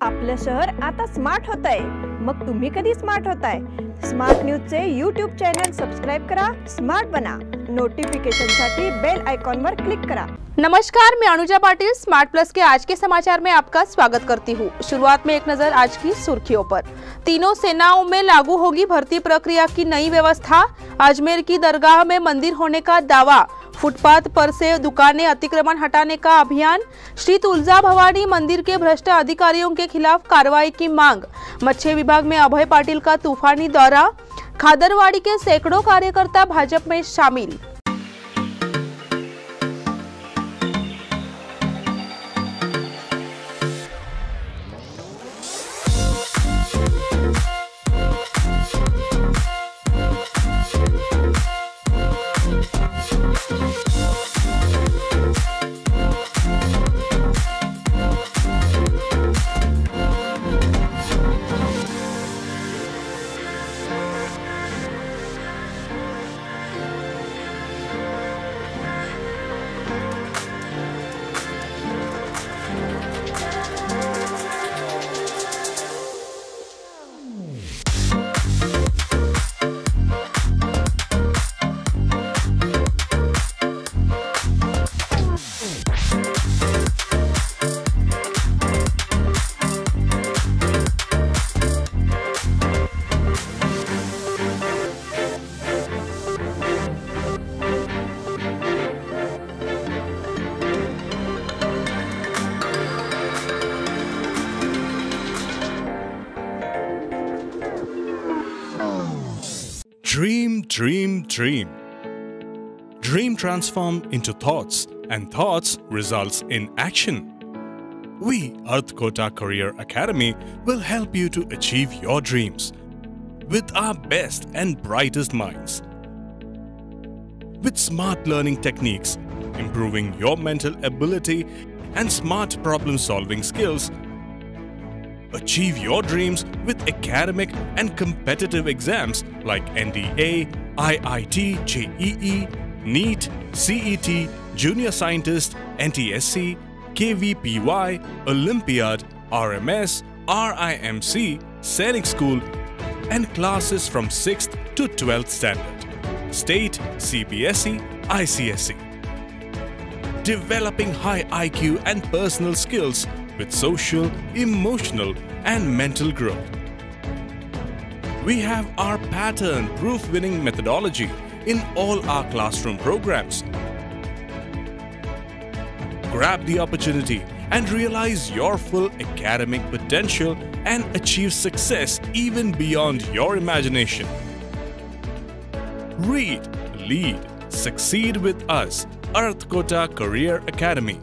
आपलं शहर आता स्मार्ट होत आहे। मग तुम्ही कधी स्मार्ट होताय? स्मार्ट न्यूजचे यूट्यूब चॅनल सबस्क्राइब करा, स्मार्ट बना। नोटिफिकेशनसाठी बेल आइकॉन वर क्लिक करा। नमस्कार, मैं अनुजा पाटिल स्मार्ट प्लस के आज के समाचार में आपका स्वागत करती हूँ। शुरुआत में एक नजर आज की सुर्खियों पर। तीनों सेनाओं में लागू होगी भर्ती प्रक्रिया की नई व्यवस्था। अजमेर की दरगाह में मंदिर होने का दावा। फुटपाथ पर से दुकानें अतिक्रमण हटाने का अभियान। श्री तुलजा भवानी मंदिर के भ्रष्ट अधिकारियों के खिलाफ कार्रवाई की मांग। मत्स्य विभाग में अभय पाटिल का तूफानी दौरा। खादरवाड़ी के सैकड़ों कार्यकर्ता भाजपा में शामिल। Dream, dream, dream. Dream transform into thoughts, and thoughts results in action. We, Earth Kota Career Academy, will help you to achieve your dreams with our best and brightest minds. With smart learning techniques, improving your mental ability and smart problem-solving skills, achieve your dreams with academic and competitive exams like NDA, IIT, JEE, NEET, CET, Junior Scientist, NTSC, KVPY, Olympiad, RMS, RIMC, Sainik School, and classes from 6th to 12th standard, State, CBSE, ICSE. Developing high IQ and personal skills with social, emotional, and mental growth. We have our pattern-proof winning methodology in all our classroom programs. Grab the opportunity and realize your full academic potential and achieve success even beyond your imagination. Read, lead, succeed with us, Earth Kota Career Academy.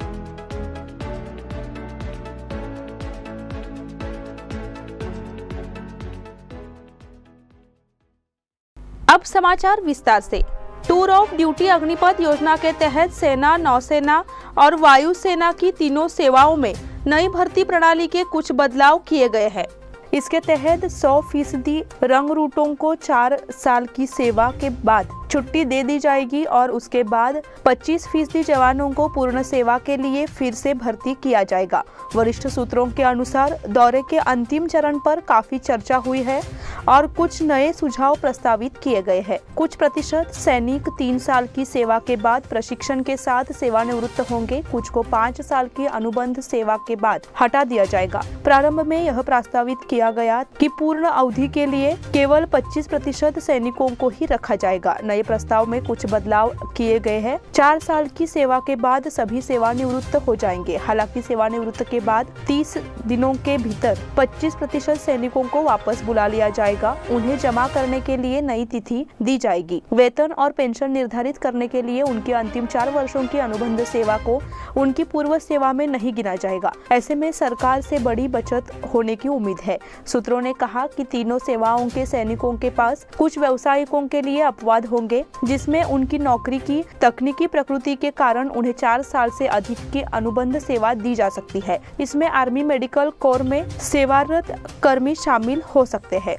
अब समाचार विस्तार से। Tour of duty Agnipath योजना के तहत सेना, नौसेना और वायुसेना की तीनों सेवाओं में नई भर्ती प्रणाली के कुछ बदलाव किए गए हैं। इसके तहत 100% रंग रूटों को 4 साल की सेवा के बाद छुट्टी दे दी जाएगी और उसके बाद 25% जवानों को पूर्ण सेवा के लिए फिर से भर्ती किया जाएगा। वरिष्ठ सूत्रों के अनुसार दौरे के अंतिम चरण पर काफी चर्चा हुई है और कुछ नए सुझाव प्रस्तावित किए गए हैं। कुछ प्रतिशत सैनिक 3 साल की सेवा के बाद प्रशिक्षण के साथ सेवानिवृत्त होंगे, कुछ को 5 साल की अनुबंध सेवा के बाद हटा दिया जाएगा। प्रारंभ में यह प्रस्तावित किया गया कि पूर्ण अवधि के लिए केवल 25% सैनिकों को ही रखा जाएगा। नए प्रस्ताव में कुछ बदलाव किए गए हैं। 4 साल की सेवा के बाद सभी सेवानिवृत्त हो जाएंगे। हालांकि सेवानिवृत्त के बाद 30 दिनों के भीतर 25% सैनिकों को वापस बुला लिया जाएगा। उन्हें जमा करने के लिए नई तिथि दी जाएगी। वेतन और पेंशन निर्धारित करने के लिए उनके अंतिम 4 वर्षों की अनुबंध सेवा को उनकी पूर्व सेवा में नहीं गिना जाएगा। ऐसे में सरकार से बड़ी बचत होने की उम्मीद है। सूत्रों ने कहा कि तीनों सेवाओं के सैनिकों के पास कुछ व्यावसायिकों के लिए अपवाद होंगे, जिसमें उनकी नौकरी की तकनीकी प्रकृति के कारण उन्हें 4 साल से अधिक की अनुबंध सेवा दी जा सकती है। इसमें आर्मी मेडिकल कोर में सेवारत कर्मी शामिल हो सकते हैं।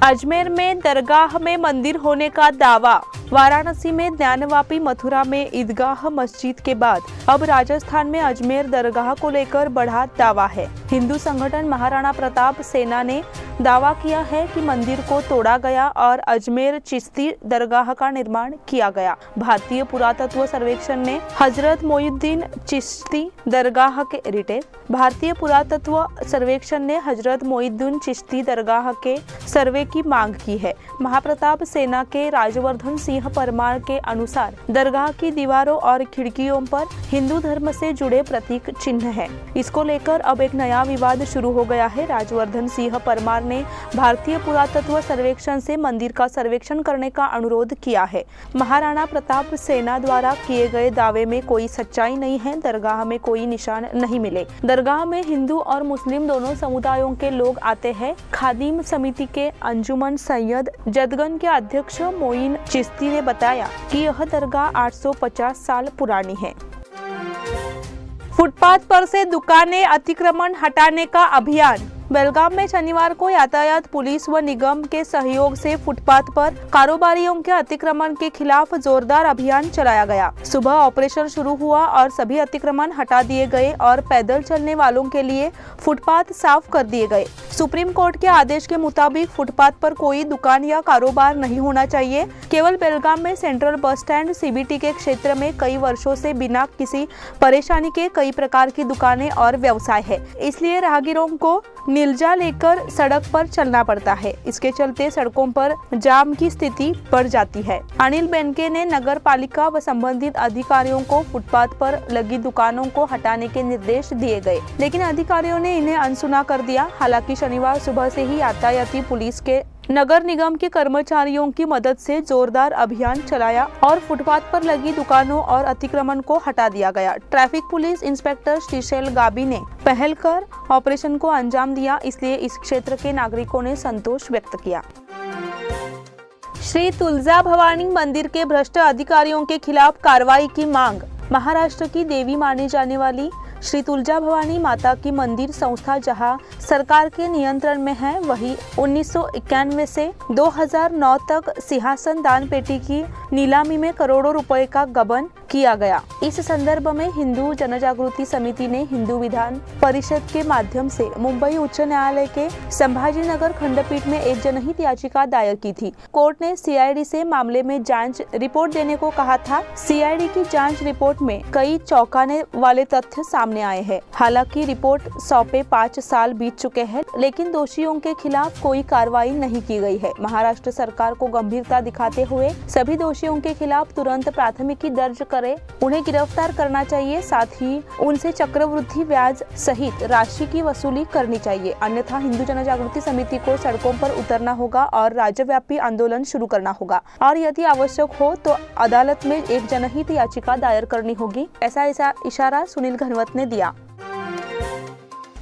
अजमेर में दरगाह में मंदिर होने का दावा। वाराणसी में ज्ञानवापी, मथुरा में ईदगाह मस्जिद के बाद अब राजस्थान में अजमेर दरगाह को लेकर बढ़ा दावा है। हिंदू संगठन महाराणा प्रताप सेना ने दावा किया है कि मंदिर को तोड़ा गया और अजमेर चिश्ती दरगाह का निर्माण किया गया। भारतीय पुरातत्व सर्वेक्षण ने हजरत मोइनुद्दीन चिश्ती दरगाह के भारतीय पुरातत्व सर्वेक्षण ने हजरत मोइनुद्दीन चिश्ती दरगाह के सर्वे की मांग की है। महाप्रताप सेना के राजवर्धन सिंह परमार के अनुसार दरगाह की दीवारों और खिड़कियों पर हिंदू धर्म से जुड़े प्रतीक चिन्ह है। इसको लेकर अब एक नया विवाद शुरू हो गया है। राजवर्धन सिंह परमार ने भारतीय पुरातत्व सर्वेक्षण से मंदिर का सर्वेक्षण करने का अनुरोध किया है। महाराणा प्रताप सेना द्वारा किए गए दावे में कोई सच्चाई नहीं है। दरगाह में कोई निशान नहीं मिले। दरगाह में हिंदू और मुस्लिम दोनों समुदायों के लोग आते हैं। खादिम समिति के अंजुमन सैयद जदगन के अध्यक्ष मोइन चिश्ती ने बताया कि यह दरगाह 850 साल पुरानी है। फुटपाथ पर से दुकानें अतिक्रमण हटाने का अभियान। बेलगाम में शनिवार को यातायात पुलिस व निगम के सहयोग से फुटपाथ पर कारोबारियों के अतिक्रमण के खिलाफ जोरदार अभियान चलाया गया। सुबह ऑपरेशन शुरू हुआ और सभी अतिक्रमण हटा दिए गए और पैदल चलने वालों के लिए फुटपाथ साफ कर दिए गए। सुप्रीम कोर्ट के आदेश के मुताबिक फुटपाथ पर कोई दुकान या कारोबार नहीं होना चाहिए। केवल बेलगाम में सेंट्रल बस स्टैंड सीबीटी के क्षेत्र में कई वर्षों से बिना किसी परेशानी के कई प्रकार की दुकानें और व्यवसाय है, इसलिए राहगीरों को नीलजा लेकर सड़क पर चलना पड़ता है। इसके चलते सड़कों पर जाम की स्थिति बढ़ जाती है। अनिल बेनके ने नगर पालिका व संबंधित अधिकारियों को फुटपाथ पर लगी दुकानों को हटाने के निर्देश दिए गए, लेकिन अधिकारियों ने इन्हें अनसुना कर दिया। हालांकि शनिवार सुबह से ही यातायाती पुलिस के नगर निगम के कर्मचारियों की मदद से जोरदार अभियान चलाया और फुटपाथ पर लगी दुकानों और अतिक्रमण को हटा दिया गया। ट्रैफिक पुलिस इंस्पेक्टर श्रीशैल गाबी ने पहल कर ऑपरेशन को अंजाम दिया, इसलिए इस क्षेत्र के नागरिकों ने संतोष व्यक्त किया। श्री तुलजा भवानी मंदिर के भ्रष्ट अधिकारियों के खिलाफ कार्रवाई की मांग। महाराष्ट्र की देवी मानी जाने वाली श्री तुलजा भवानी माता की मंदिर संस्था जहां सरकार के नियंत्रण में है, वही 1991 से 2009 तक सिंहासन दान पेटी की नीलामी में करोड़ों रुपए का गबन किया गया। इस संदर्भ में हिंदू जनजागृति समिति ने हिंदू विधान परिषद के माध्यम से मुंबई उच्च न्यायालय के संभाजीनगर खंडपीठ में एक जनहित याचिका दायर की थी। कोर्ट ने सीआईडी से मामले में जांच रिपोर्ट देने को कहा था। सीआईडी की जांच रिपोर्ट में कई चौंकाने वाले तथ्य सामने आए हैं। हालांकि रिपोर्ट सौंपे 5 साल बीत चुके हैं, लेकिन दोषियों के खिलाफ कोई कार्रवाई नहीं की गई है। महाराष्ट्र सरकार को गंभीरता दिखाते हुए सभी दोषियों के खिलाफ तुरंत प्राथमिकी दर्ज करे, उन्हें गिरफ्तार करना चाहिए। साथ ही उनसे चक्रवृद्धि ब्याज सहित राशि की वसूली करनी चाहिए, अन्यथा हिंदू जनजागृति समिति को सड़कों पर उतरना होगा और राज्यव्यापी आंदोलन शुरू करना होगा और यदि आवश्यक हो तो अदालत में एक जनहित याचिका दायर करनी होगी। ऐसा इशारा सुनील घनवत ने दिया।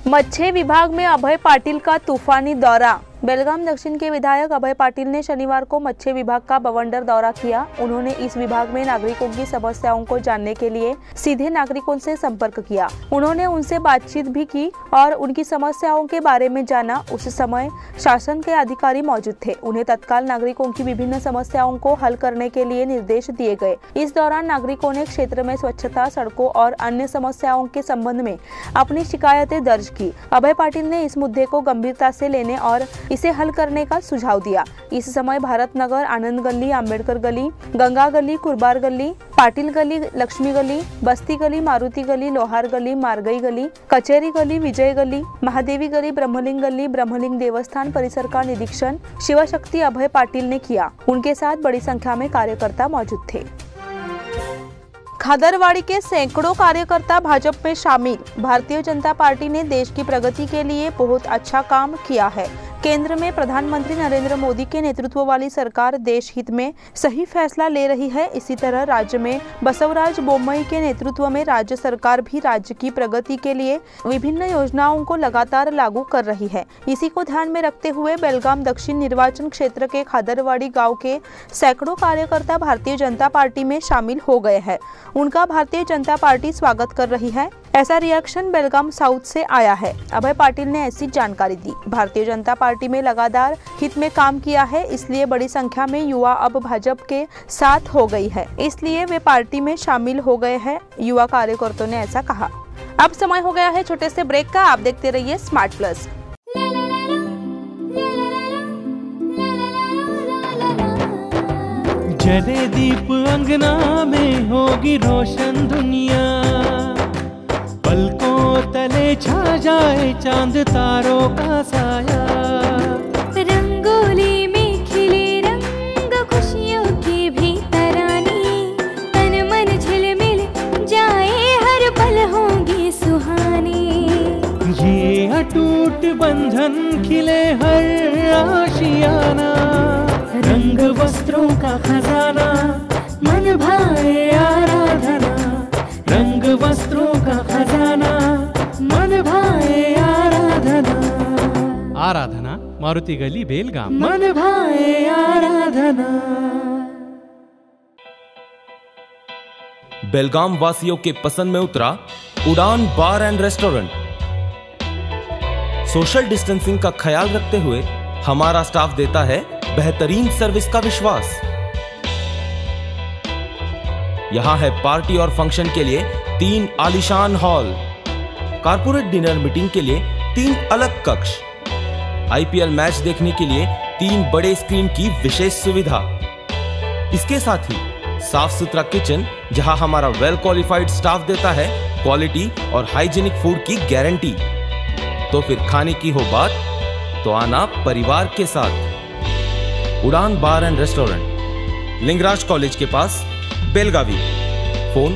मत्स्य विभाग में अभय पाटिल का तूफानी दौरा। बेलगाम दक्षिण के विधायक अभय पाटिल ने शनिवार को मत्स्य विभाग का बवंडर दौरा किया। उन्होंने इस विभाग में नागरिकों की समस्याओं को जानने के लिए सीधे नागरिकों से संपर्क किया। उन्होंने उनसे बातचीत भी की और उनकी समस्याओं के बारे में जाना। उस समय शासन के अधिकारी मौजूद थे। उन्हें तत्काल नागरिकों की विभिन्न समस्याओं को हल करने के लिए निर्देश दिए गए। इस दौरान नागरिकों ने क्षेत्र में स्वच्छता, सड़कों और अन्य समस्याओं के संबंध में अपनी शिकायतें दर्ज की। अभय पाटिल ने इस मुद्दे को गंभीरता से लेने और इसे हल करने का सुझाव दिया। इस समय भारत नगर, आनंद गली, अम्बेडकर गली, गंगा गली, कुरबार गली, पाटिल गली, लक्ष्मी गली, बस्ती गली, मारुति गली, लोहार गली, मारगई गली, कचेरी गली, विजय गली, महादेवी गली, ब्रह्मलिंग गली, ब्रह्मलिंग देवस्थान परिसर का निरीक्षण शिवशक्ति अभय पाटिल ने किया। उनके साथ बड़ी संख्या में कार्यकर्ता मौजूद थे। खादरवाड़ी के सैकड़ों कार्यकर्ता भाजपा में शामिल। भारतीय जनता पार्टी ने देश की प्रगति के लिए बहुत अच्छा काम किया है। केंद्र में प्रधानमंत्री नरेंद्र मोदी के नेतृत्व वाली सरकार देश हित में सही फैसला ले रही है। इसी तरह राज्य में बसवराज बोम्मई के नेतृत्व में राज्य सरकार भी राज्य की प्रगति के लिए विभिन्न योजनाओं को लगातार लागू कर रही है। इसी को ध्यान में रखते हुए बेलगाम दक्षिण निर्वाचन क्षेत्र के खादरवाड़ी गांव के सैकड़ों कार्यकर्ता भारतीय जनता पार्टी में शामिल हो गए हैं। उनका भारतीय जनता पार्टी स्वागत कर रही है। ऐसा रिएक्शन बेलगाम साउथ से आया है। अभय पाटिल ने ऐसी जानकारी दी। भारतीय जनता पार्टी में लगातार हित में काम किया है, इसलिए बड़ी संख्या में युवा अब भाजपा के साथ हो गई है, इसलिए वे पार्टी में शामिल हो गए हैं, युवा कार्यकर्ताओं ने ऐसा कहा। अब समय हो गया है छोटे से ब्रेक का। आप देखते रहिए स्मार्ट प्लस। जले दीप अंगना में होगी रोशन दुनिया, पलकों तले छा जाए चांद तारों का साया। रंगोली में खिले रंग खुशियों की भी तरानी, तन मन झिलमिल जाए हर पल होंगी सुहानी। ये अटूट बंधन खिले हर आशियाना, रंग वस्त्रों का खजाना मन भाए आराधना। रंग वस्त्रों का खजाना मन भाए आराधना। आराधना मारुति गली बेलगाम। मन भाए आराधना। बेलगाम वासियों के पसंद में उतरा उड़ान बार एंड रेस्टोरेंट। सोशल डिस्टेंसिंग का ख्याल रखते हुए हमारा स्टाफ देता है बेहतरीन सर्विस का विश्वास। यहां है पार्टी और फंक्शन के लिए 3 आलीशान हॉल, कारपोरेट डिनर मीटिंग के लिए 3 अलग कक्ष, आईपीएल मैच देखने के लिए 3 बड़े स्क्रीन की विशेष सुविधा। इसके साथ ही साफ सुथरा किचन, जहां हमारा वेल क्वालिफाइड स्टाफ देता है क्वालिटी और हाइजीनिक फूड की गारंटी। तो फिर खाने की हो बात तो आना परिवार के साथ। उड़ान बार एंड रेस्टोरेंट, लिंगराज कॉलेज के पास, बेलगावी। फोन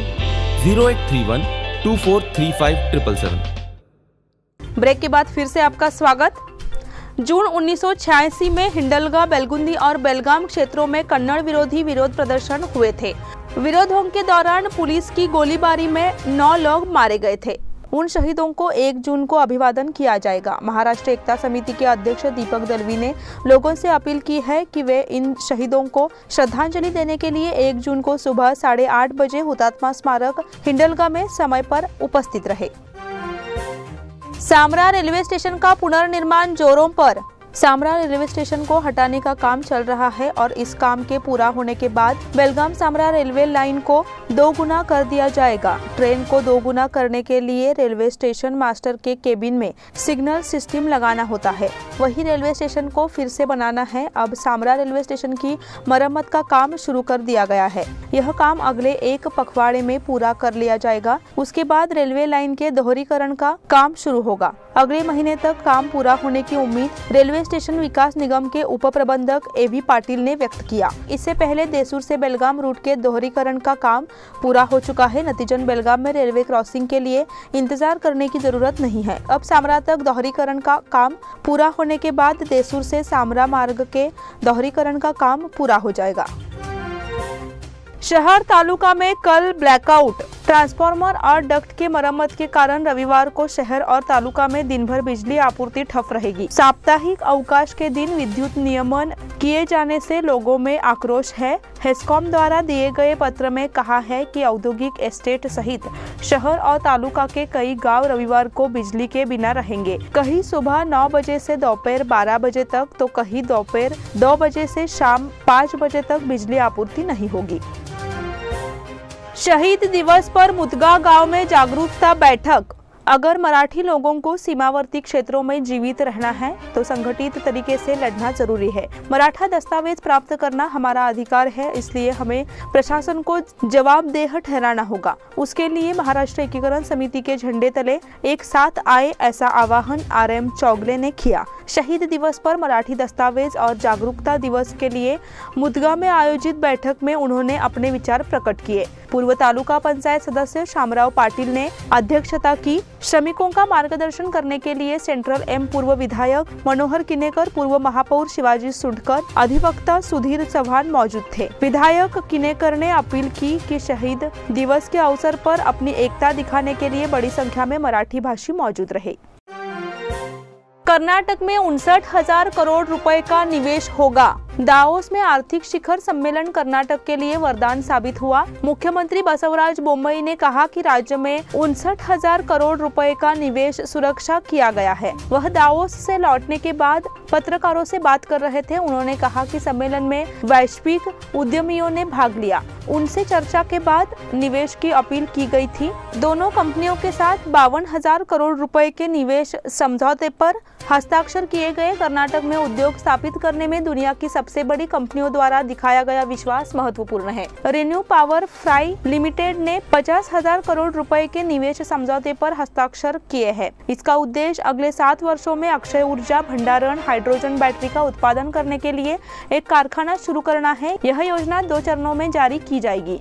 0831 2435 ब्रेक के बाद फिर से आपका स्वागत। जून 1986 में हिंडलगा, बेलगुंदी और बेलगाम क्षेत्रों में कन्नड़ विरोधी विरोध प्रदर्शन हुए थे। विरोधों के दौरान पुलिस की गोलीबारी में 9 लोग मारे गए थे। उन शहीदों को 1 जून को अभिवादन किया जाएगा। महाराष्ट्र एकता समिति के अध्यक्ष दीपक दलवी ने लोगों से अपील की है कि वे इन शहीदों को श्रद्धांजलि देने के लिए 1 जून को सुबह 8:30 बजे हुतात्मा स्मारक हिंडलगा में समय पर उपस्थित रहे। सामरा रेलवे स्टेशन का पुनर्निर्माण जोरों पर। सामरा रेलवे स्टेशन को हटाने का काम चल रहा है और इस काम के पूरा होने के बाद बेलगाम सामरा रेलवे लाइन को 2 गुना कर दिया जाएगा। ट्रेन को 2 गुना करने के लिए रेलवे स्टेशन मास्टर के केबिन में सिग्नल सिस्टम लगाना होता है। वही रेलवे स्टेशन को फिर से बनाना है। अब सामरा रेलवे स्टेशन की मरम्मत का काम शुरू कर दिया गया है। यह काम अगले 1 पखवाड़े में पूरा कर लिया जाएगा। उसके बाद रेलवे लाइन के दोहरीकरण का काम शुरू होगा। अगले महीने तक काम पूरा होने की उम्मीद रेलवे स्टेशन विकास निगम के उप प्रबंधक एवी पाटिल ने व्यक्त किया। इससे पहले देसूर से बेलगाम रूट के दोहरीकरण का काम पूरा हो चुका है। नतीजन बेलगाम में रेलवे क्रॉसिंग के लिए इंतजार करने की जरूरत नहीं है। अब सामरा तक दोहरीकरण का काम पूरा होने के बाद देसूर से सामरा मार्ग के दोहरीकरण का काम पूरा हो जाएगा। शहर तालुका में कल ब्लैकआउट। ट्रांसफार्मर और डक्ट के मरम्मत के कारण रविवार को शहर और तालुका में दिन भर बिजली आपूर्ति ठप रहेगी। साप्ताहिक अवकाश के दिन विद्युत नियमन किए जाने से लोगों में आक्रोश है। हेस्कॉम द्वारा दिए गए पत्र में कहा है कि औद्योगिक एस्टेट सहित शहर और तालुका के कई गांव रविवार को बिजली के बिना रहेंगे। कहीं सुबह 9 बजे से दोपहर 12 बजे तक तो कहीं दोपहर 2 बजे से शाम 5 बजे तक बिजली आपूर्ति नहीं होगी। शहीद दिवस पर मुदगा गांव में जागरूकता बैठक। अगर मराठी लोगों को सीमावर्ती क्षेत्रों में जीवित रहना है तो संगठित तरीके से लड़ना जरूरी है। मराठा दस्तावेज प्राप्त करना हमारा अधिकार है, इसलिए हमें प्रशासन को जवाबदेह ठहराना होगा। उसके लिए महाराष्ट्र एकीकरण समिति के झंडे तले एक साथ आए, ऐसा आह्वान RM चौगले ने किया। शहीद दिवस पर मराठी दस्तावेज और जागरूकता दिवस के लिए मुदगा में आयोजित बैठक में उन्होंने अपने विचार प्रकट किए। पूर्व तालुका पंचायत सदस्य शामराव पाटिल ने अध्यक्षता की। श्रमिकों का मार्गदर्शन करने के लिए सेंट्रल एम पूर्व विधायक मनोहर किनेकर, पूर्व महापौर शिवाजी सुंडकर, अधिवक्ता सुधीर चौहान मौजूद थे। विधायक किनेकर ने अपील की कि शहीद दिवस के अवसर पर अपनी एकता दिखाने के लिए बड़ी संख्या में मराठी भाषी मौजूद रहे। कर्नाटक में 59,000 करोड़ रुपए का निवेश होगा। दावोस में आर्थिक शिखर सम्मेलन कर्नाटक के लिए वरदान साबित हुआ। मुख्यमंत्री बसवराज बोम्मई ने कहा कि राज्य में 59,000 करोड़ रुपए का निवेश सुरक्षा किया गया है। वह दावोस से लौटने के बाद पत्रकारों से बात कर रहे थे। उन्होंने कहा कि सम्मेलन में वैश्विक उद्यमियों ने भाग लिया। उनसे चर्चा के बाद निवेश की अपील की गई थी। दोनों कंपनियों के साथ 52,000 करोड़ रुपए के निवेश समझौते पर हस्ताक्षर किए गए। कर्नाटक में उद्योग स्थापित करने में दुनिया की सबसे बड़ी कंपनियों द्वारा दिखाया गया विश्वास महत्वपूर्ण है। रेन्यू पावर फ्राई लिमिटेड ने 50,000 करोड़ रुपए के निवेश समझौते पर हस्ताक्षर किए हैं। इसका उद्देश्य अगले 7 वर्षों में अक्षय ऊर्जा भंडारण, हाइड्रोजन बैटरी का उत्पादन करने के लिए एक कारखाना शुरू करना है। यह योजना 2 चरणों में जारी की जाएगी।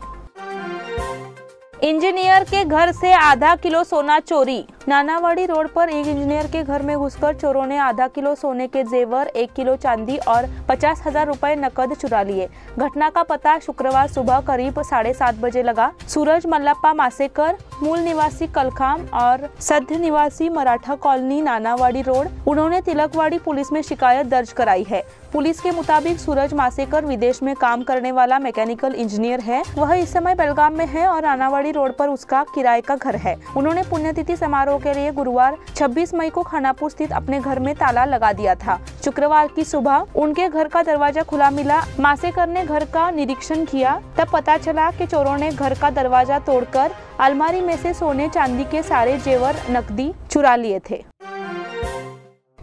इंजीनियर के घर से आधा किलो सोना चोरी। नानावाड़ी रोड पर एक इंजीनियर के घर में घुसकर चोरों ने आधा किलो सोने के जेवर, 1 किलो चांदी और 50,000 रुपए नकद चुरा लिए। घटना का पता शुक्रवार सुबह करीब 7:30 बजे लगा। सूरज मल्लप्पा मासेकर, मूल निवासी कलखाम और सद्य निवासी मराठा कॉलोनी नानावाड़ी रोड, उन्होंने तिलकवाड़ी पुलिस में शिकायत दर्ज कराई है। पुलिस के मुताबिक सूरज मासेकर विदेश में काम करने वाला मैकेनिकल इंजीनियर है। वह इस समय बेलगाम में है और नानावाड़ी रोड पर उसका किराए का घर है। उन्होंने पुण्यतिथि समारोह के लिए गुरुवार 26 मई को खानापुर स्थित अपने घर में ताला लगा दिया था। शुक्रवार की सुबह उनके घर का दरवाजा खुला मिला। मासेकर ने घर का निरीक्षण किया, तब पता चला कि चोरों ने घर का दरवाजा तोड़कर अलमारी में से सोने चांदी के सारे जेवर नकदी चुरा लिए थे।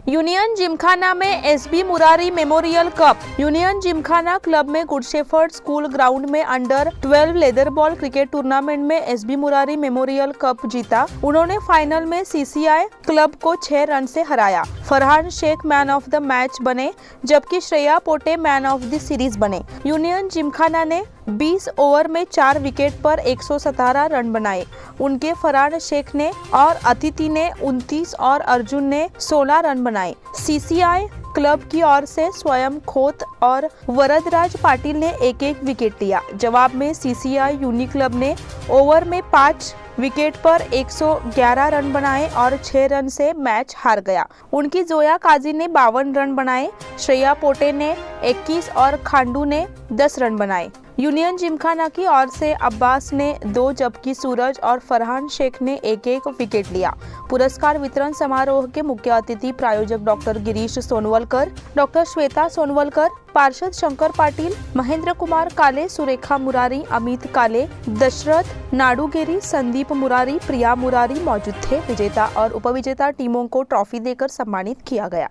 यूनियन जिमखाना में SB Murari memorial cup. Union Gymkhana club में गुड शेफर्ड स्कूल ग्राउंड में under 12 leather ball cricket tournament में एसबी मुरारी मेमोरियल कप जीता। उन्होंने फाइनल में सीसीआई क्लब को 6 रन से हराया। Farhan Shaikh man of the match बने, जबकि Shreya Pote man of the series बने। यूनियन जिमखाना ने 20 ओवर में 4 विकेट पर 117 रन बनाए। उनके फरहान शेख ने और अतिथि ने 29 और अर्जुन ने 16 रन बनाए। सीसीआई क्लब की ओर से स्वयं खोत और वरदराज पाटिल ने 1-1 विकेट लिया। जवाब में सीसीआई यूनी क्लब ने ओवर में 5 विकेट पर 111 रन बनाए और 6 रन से मैच हार गया। उनकी जोया काजी ने 52 रन बनाए। श्रेया पोटे ने 21 और खांडू ने 10 रन बनाए। यूनियन जिमखाना की ओर से अब्बास ने 2 जबकि सूरज और फरहान शेख ने 1-1 विकेट लिया। पुरस्कार वितरण समारोह के मुख्य अतिथि प्रायोजक डॉक्टर गिरीश सोनवलकर, डॉक्टर श्वेता सोनवलकर, पार्षद शंकर पाटिल, महेंद्र कुमार काले, सुरेखा मुरारी, अमित काले, दशरथ नाडुगेरी, संदीप मुरारी, प्रिया मुरारी मौजूद थे। विजेता और उपविजेता टीमों को ट्रॉफी देकर सम्मानित किया गया।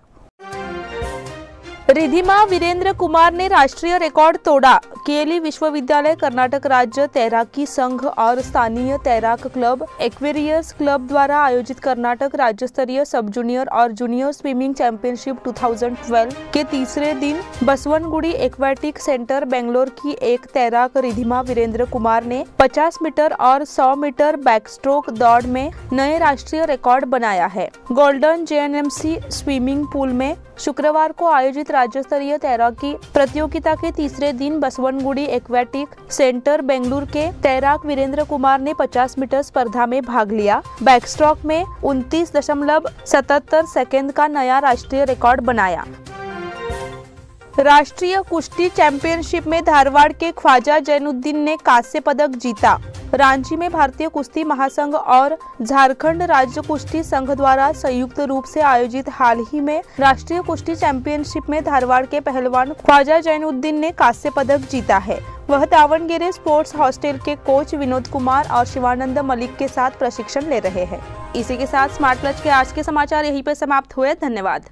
रिधिमा वीरेंद्र कुमार ने राष्ट्रीय रिकॉर्ड तोड़ा। केएलई विश्वविद्यालय कर्नाटक राज्य तैराकी संघ और स्थानीय तैराक क्लब एक्वेरियस क्लब द्वारा आयोजित कर्नाटक राज्य स्तरीय सब जूनियर और जूनियर स्विमिंग चैंपियनशिप 2012 के तीसरे दिन बसवनगुड़ी एक्वेटिक सेंटर बेंगलोर की एक तैराक रिधिमा वीरेंद्र कुमार ने 50 मीटर और 100 मीटर बैकस्ट्रोक दौड़ में नए राष्ट्रीय रिकॉर्ड बनाया है। गोल्डन जेएनएमसी स्विमिंग पूल में शुक्रवार को आयोजित राज्य स्तरीय तैराकी प्रतियोगिता के तीसरे दिन बसवनगुड़ी एक्वेटिक सेंटर बेंगलुरु के तैराक वीरेंद्र कुमार ने 50 मीटर स्पर्धा में भाग लिया। बैकस्ट्रोक में 29.77 सेकंड का नया राष्ट्रीय रिकॉर्ड बनाया। राष्ट्रीय कुश्ती चैंपियनशिप में धारवाड़ के ख्वाजा जैनुद्दीन ने कांस्य पदक जीता। रांची में भारतीय कुश्ती महासंघ और झारखंड राज्य कुश्ती संघ द्वारा संयुक्त रूप से आयोजित हाल ही में राष्ट्रीय कुश्ती चैंपियनशिप में धारवाड़ के पहलवान ख्वाजा जैनुद्दीन ने कांस्य पदक जीता है। वह दावणगेरे स्पोर्ट्स हॉस्टल के कोच विनोद कुमार और शिवानंद मलिक के साथ प्रशिक्षण ले रहे हैं। इसी के साथ स्मार्ट लंच के आज के समाचार यहीं पर समाप्त हुए। धन्यवाद।